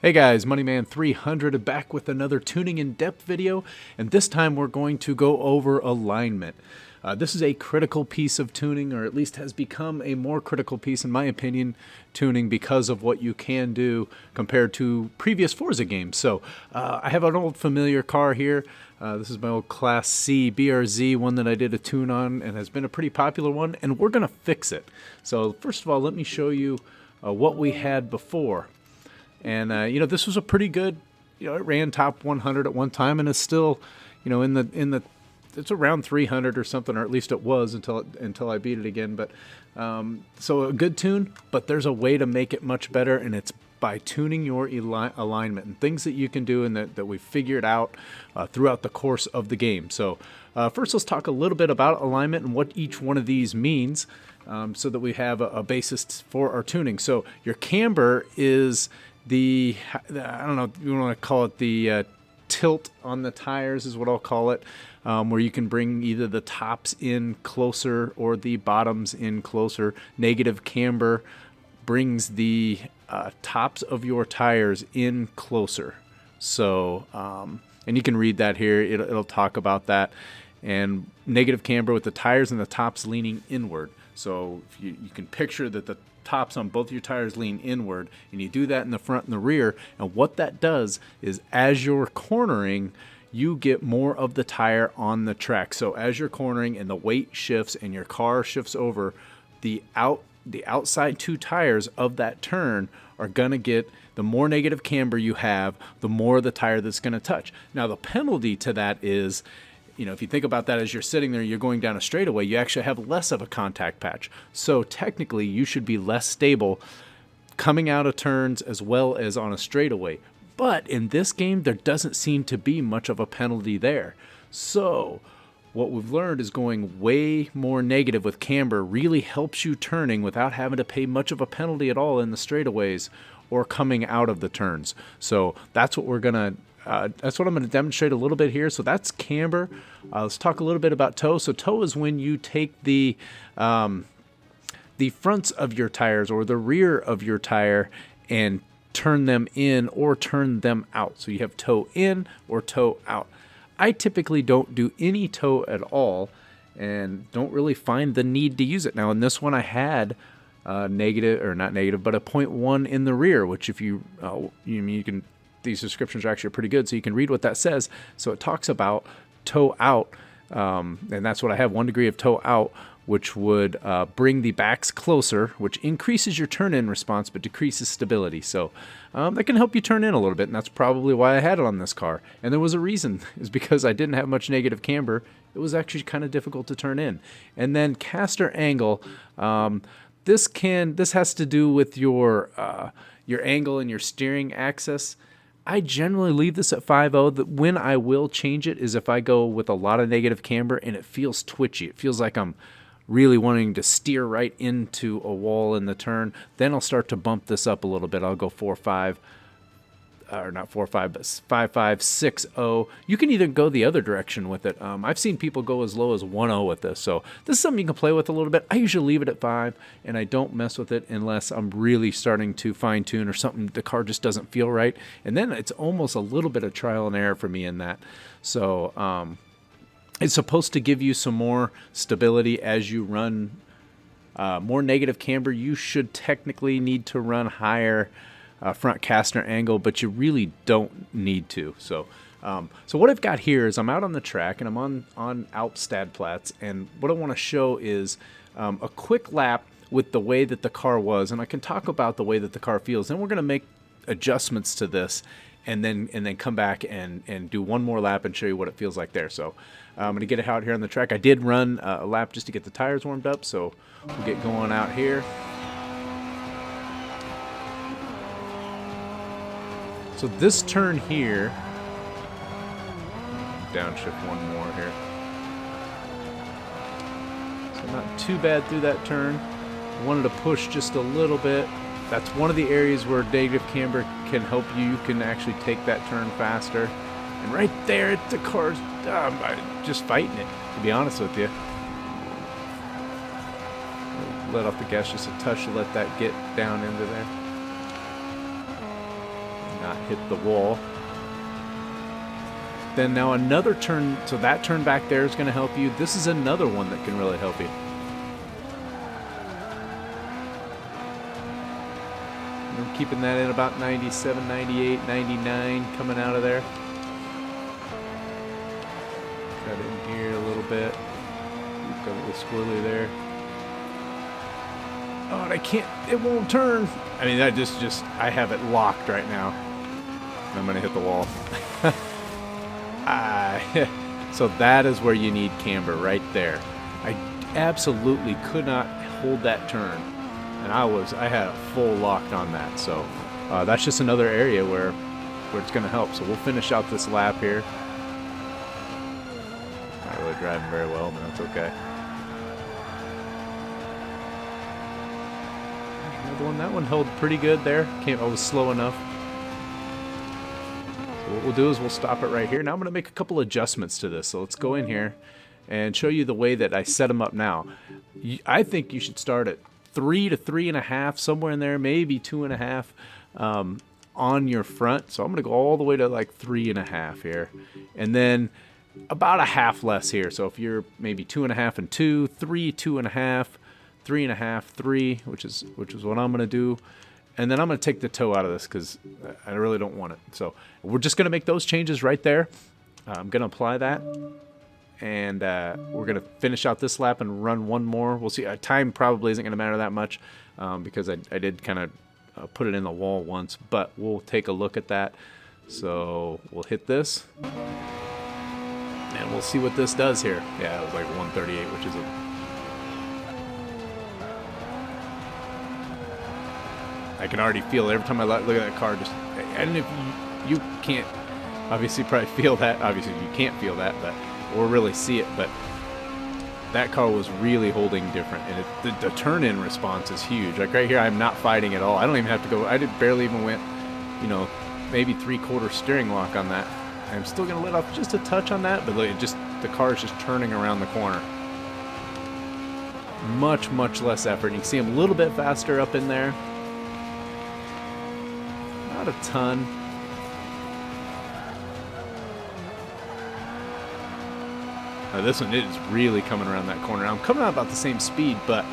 Hey guys, Moneyman300 back with another tuning in depth video, and this time we're going to go over alignment. This is a critical piece of tuning, or at least has become a more critical piece in my opinion, tuning because of what you can do compared to previous Forza games. So I have an old familiar car here. This is my old Class C BRZ, one that I did a tune on and has been a pretty popular one, and we're going to fix it. So first of all, let me show you what we had before. And, this was a pretty good, it ran top 100 at one time and is still, it's around 300 or something, or at least it was until I beat it again. But so a good tune, but there's a way to make it much better, and it's by tuning your alignment and things that you can do and that we figured out throughout the course of the game. So first, let's talk a little bit about alignment and what each one of these means so that we have a basis for our tuning. So your camber is I don't know, you want to call it the tilt on the tires is what I'll call it, where you can bring either the tops in closer or the bottoms in closer. Negative camber brings the tops of your tires in closer. So, and you can read that here. It'll talk about that. And negative camber with the tires and the tops leaning inward. So if you can picture that the tops on both your tires lean inward, and you do that in the front and the rear, and what that does is as you're cornering, you get more of the tire on the track. So as you're cornering and the weight shifts and your car shifts over, the outside two tires of that turn are gonna get, the more negative camber you have, the more the tire that's gonna touch. Now the penalty to that is, if you think about that as you're sitting there, you're going down a straightaway, you actually have less of a contact patch. So technically, you should be less stable coming out of turns as well as on a straightaway. But in this game, there doesn't seem to be much of a penalty there. So what we've learned is going way more negative with camber really helps you turning without having to pay much of a penalty at all in the straightaways or coming out of the turns. So that's what that's what I'm going to demonstrate a little bit here. So that's camber. Let's talk a little bit about toe. So toe is when you take the fronts of your tires or the rear of your tire and turn them in or turn them out. So you have toe in or toe out. I typically don't do any toe at all and don't really find the need to use it. Now in this one I had negative, or not negative, but a 0.1 in the rear, which if you can, these descriptions are actually pretty good, so you can read what that says. So it talks about toe out, and that's what I have, 1 degree of toe out, which would bring the backs closer, which increases your turn-in response but decreases stability. So that can help you turn in a little bit, and that's probably why I had it on this car. And there was a reason, is because I didn't have much negative camber. It was actually kind of difficult to turn in. And then caster angle, this has to do with your angle and your steering axis. I generally leave this at 5.0. When I will change it is if I go with a lot of negative camber and it feels twitchy. It feels like I'm really wanting to steer right into a wall in the turn. Then I'll start to bump this up a little bit. I'll go 4.5, or not 4.5, but 5.5, 6.0. You can either go the other direction with it. I've seen people go as low as 1.0 with this. So this is something you can play with a little bit. I usually leave it at 5, and I don't mess with it unless I'm really starting to fine tune or something. The car just doesn't feel right. And then it's almost a little bit of trial and error for me in that. So it's supposed to give you some more stability as you run more negative camber. You should technically need to run higher front caster angle, but you really don't need to. So so what I've got here is I'm out on the track and I'm on Alpstadtplatz, and what I want to show is a quick lap with the way that the car was, and I can talk about the way that the car feels. Then we're going to make adjustments to this and then come back and do one more lap and show you what it feels like there. So I'm going to get it out here on the track. I did run a lap just to get the tires warmed up, so we'll get going out here. So this turn here, downshift one more here. So not too bad through that turn. Wanted to push just a little bit. That's one of the areas where negative camber can help you. You can actually take that turn faster. And right there, the car's just fighting it, to be honest with you. Let off the gas just a touch to let that get down into there. not hit the wall. Then now another turn, so that turn back there is going to help you. This is another one that can really help you. I'm keeping that in about 97, 98, 99 coming out of there. Cut in here a little bit. Got a little squirrely there. Oh, and I can't, it won't turn. I mean, I I have it locked right now. I'm going to hit the wall. So that is where you need camber, right there. I absolutely could not hold that turn. And I had a full lock on that. So that's just another area where it's going to help. So we'll finish out this lap here. Not really driving very well, but that's okay. Another one, that one held pretty good there. I was slow enough. So what we'll do is we'll stop it right here. Now I'm going to make a couple adjustments to this. So let's go in here and show you the way that I set them up now. I think you should start at 3 to 3.5, somewhere in there, maybe 2.5 on your front. So I'm going to go all the way to like 3.5 here. And then about a half less here. So if you're maybe 2.5 and 2, 3, 2.5, 3.5, 3, which is what I'm going to do. And then I'm going to take the toe out of this because I really don't want it. So we're just going to make those changes right there. I'm going to apply that. And we're going to finish out this lap and run one more. We'll see. Time probably isn't going to matter that much because I did kind of put it in the wall once. But we'll take a look at that. So we'll hit this. And we'll see what this does here. Yeah, it was like 138, which is I can already feel it every time I look at that car. And if you can't obviously probably feel that. Obviously you can't feel that, but or really see it. But that car was really holding different, and the turn-in response is huge. Like right here, I'm not fighting at all. I don't even have to go. I barely even went, maybe 3/4 steering lock on that. I'm still gonna let off just a touch on that, but look, the car is just turning around the corner. Much less effort. You can see I'm a little bit faster up in there. Not a ton. Now this one is really coming around that corner. I'm coming out about the same speed, but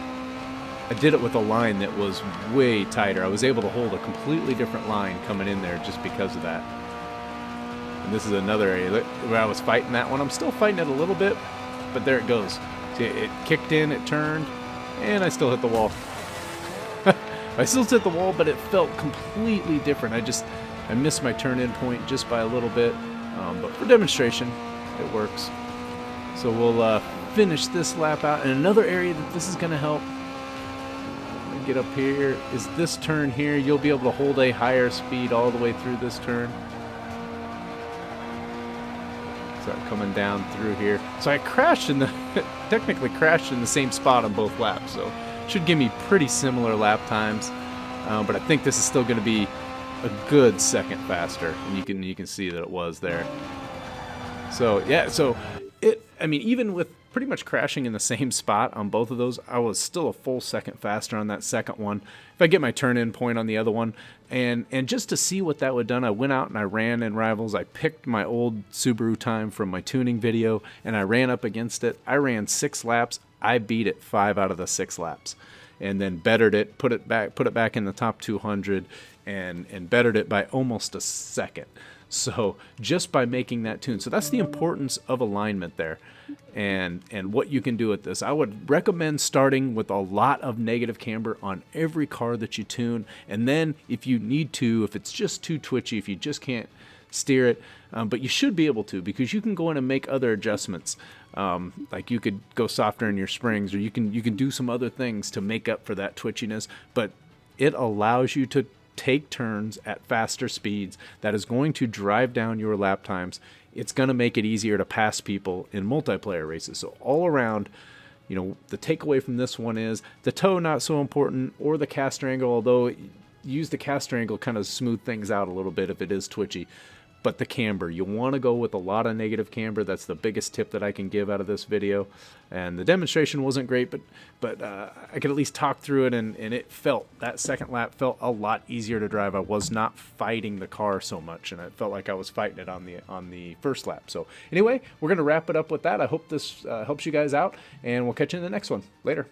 I did it with a line that was way tighter. I was able to hold a completely different line coming in there just because of that. And this is another area where I was fighting that one. I'm still fighting it a little bit, but there it goes. See, it kicked in, it turned, and I still hit the wall. I still hit the wall, but it felt completely different. I missed my turn-in point just by a little bit, but for demonstration, it works. So we'll finish this lap out. And another area that this is going to help, I'm gonna get up here, is this turn here. You'll be able to hold a higher speed all the way through this turn. Start coming down through here. So I crashed technically crashed in the same spot on both laps. So should give me pretty similar lap times. But I think this is still going to be a good second faster. And you can see that it was there. So yeah, even with pretty much crashing in the same spot on both of those, I was still a full second faster on that second one. If I get my turn-in point on the other one, and just to see what that would have done, I went out and I ran in Rivals. I picked my old Subaru time from my tuning video, and I ran up against it. I ran 6 laps. I beat it 5 out of the 6 laps, and then bettered it, put it back in the top 200, and bettered it by almost a second. So just by making that tune. So that's the importance of alignment there, and what you can do with this. I would recommend starting with a lot of negative camber on every car that you tune, and then if you need to, if it's just too twitchy, if you just can't steer it, but you should be able to, because you can go in and make other adjustments. Like you could go softer in your springs, or you can do some other things to make up for that twitchiness, but it allows you to take turns at faster speeds. That is going to drive down your lap times. It's going to make it easier to pass people in multiplayer races. So all around, the takeaway from this one is the toe not so important, or the caster angle, although use the caster angle kind of smooth things out a little bit if it is twitchy. but the camber. You want to go with a lot of negative camber. That's the biggest tip that I can give out of this video. And the demonstration wasn't great, but I could at least talk through it, and it felt, that second lap felt a lot easier to drive. I was not fighting the car so much, and it felt like I was fighting it on the first lap. So anyway, we're going to wrap it up with that. I hope this helps you guys out, and we'll catch you in the next one. Later.